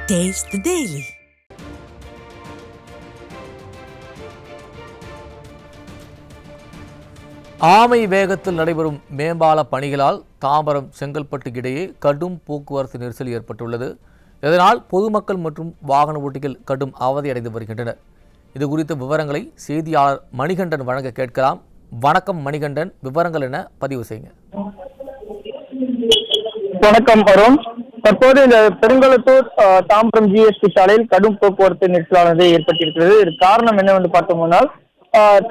Taste the Daily. ஆமை வேகத்தில் நடைபெறும் மேம்பால பணிகளால் தாம்பரம் செங்கல்பட்டு இடையே கடும் போக்குவரத்து நெரிசல் ஏற்பட்டுள்ளது. இதனால் பொதுமக்கள் மற்றும் வாகன ஓட்டிகள் கடும் அவதியடைந்து வருகின்றனர். இது குறித்த விவரங்களை செய்தியாளர் மணிகண்டன் வழங்க கேட்கலாம். வணக்கம் மணிகண்டன், விவரங்கள் என பதிவு செய்யுங்க. வணக்கம் அருண். தற்போது இந்த பெருங்குளத்தூர் தாம்பரம் ஜிஎஸ்டி சாலையில் கடும் போக்குவரத்து நெரிசலானது ஏற்பட்டிருக்கிறது. இதற்கு காரணம் என்னவென்று பார்த்தோம்னால்,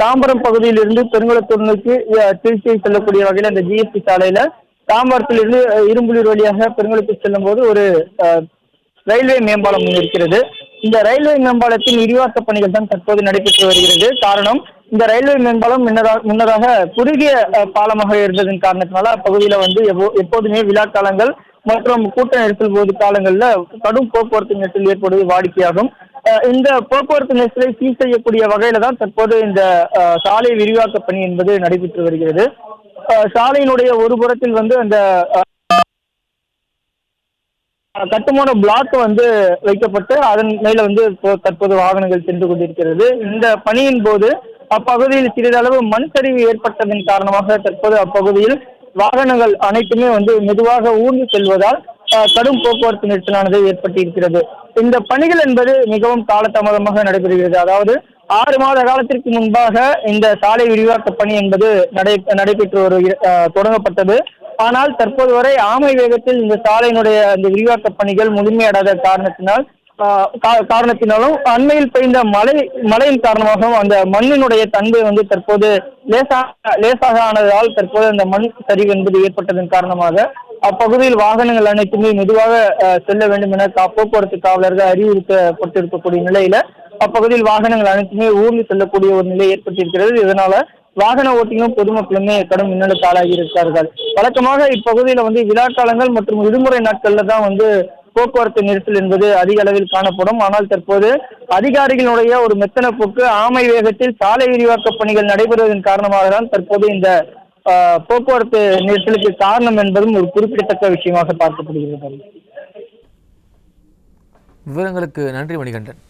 தாம்பரம் பகுதியிலிருந்து பெருங்குளத்தூர் நோக்கி திருச்சியை செல்லக்கூடிய வகையில் அந்த ஜிஎஸ்டி சாலையில தாம்பரத்திலிருந்து இரும்புலியூர் வழியாக பெருங்குளத்தூர் செல்லும் போது ஒரு ரயில்வே மேம்பாலம் இருக்கிறது. இந்த ரயில்வே மேம்பாலத்தின் விரிவாக்க பணிகள் தான் தற்போது நடைபெற்று வருகிறது. காரணம், இந்த ரயில்வே மேம்பாலம் முன்னதாக குறுகிய பாலமாக இருந்ததன் காரணத்தினால அப்பகுதியில் எப்போதுமே விழா காலங்கள் மற்றும் கூட்ட நெரிசல் போது காலங்களில் கடும் போக்குவரத்து நெரிசல் ஏற்படுவது வாடிக்கையாகும். இந்த போக்குவரத்து நெரிசலை சீர் செய்யக்கூடிய வகையில தான் தற்போது இந்த சாலை விரிவாக்க பணி என்பது நடைபெற்று வருகிறது. சாலையினுடைய ஒரு புறத்தில் அந்த கட்டுமான பிளாக் வைக்கப்பட்டு அதன் மேல தற்போது வாகனங்கள் சென்று கொண்டிருக்கிறது. இந்த பணியின் போது அப்பகுதியில் சிறிதளவு மண் சரிவு ஏற்பட்டதன் காரணமாக தற்போது அப்பகுதியில் வாகனங்கள் அனைத்துமே மெதுவாக ஊர்ந்து செல்வதால் கடும் போக்குவரத்து நெரிசலானது ஏற்பட்டிருக்கிறது. இந்த பணிகள் என்பது மிகவும் காலதாமதமாக நடைபெறுகிறது. அதாவது 6 மாத காலத்திற்கு முன்பாக இந்த சாலை விரிவாக்க பணி என்பது நடைபெற்று தொடங்கப்பட்டது. ஆனால் தற்போது வரை ஆமை வேகத்தில் இந்த சாலையினுடைய இந்த விரிவாக்க பணிகள் முழுமையடையாத காரணத்தினாலும் அண்மையில் பெய்த மழையின் காரணமாகவும் அந்த மண்ணினுடைய தன்மை தற்போது லேசாக ஆனதால் தற்போது அந்த மண் சரிவு என்பது ஏற்பட்டதன் காரணமாக அப்பகுதியில் வாகனங்கள் அனைத்துமே மெதுவாக செல்ல வேண்டும் என போக்குவரத்து காவலர்கள் அறிவுறுத்தப்பட்டிருக்கக்கூடிய நிலையில அப்பகுதியில் வாகனங்கள் அனைத்துமே ஊர்ந்து செல்லக்கூடிய ஒரு நிலை ஏற்பட்டிருக்கிறது. இதனால வாகன ஓட்டிகளும் பொதுமக்களுமே கடும் இன்னலுக்கு ஆளாகி இருக்கிறார்கள். வழக்கமாக இப்பகுதியில் விழா காலங்கள் மற்றும் விடுமுறை நாட்கள்ல தான் போக்குவரத்து நெரிசல் என்பது அதிக அளவில் காணப்படும். ஆனால் தற்போது அதிகாரிகளுடைய ஒரு மெத்தன போக்கு ஆமை வேகத்தில் சாலை விரிவாக்க பணிகள் நடைபெறுவதன் காரணமாக தான் தற்போது இந்த போக்குவரத்து நெரிசலுக்கு காரணம் என்பதும் ஒரு குறிப்பிடத்தக்க விஷயமாக பார்க்கப்படுகிறது. விவரங்களுக்கு நன்றி மணிகண்டன்.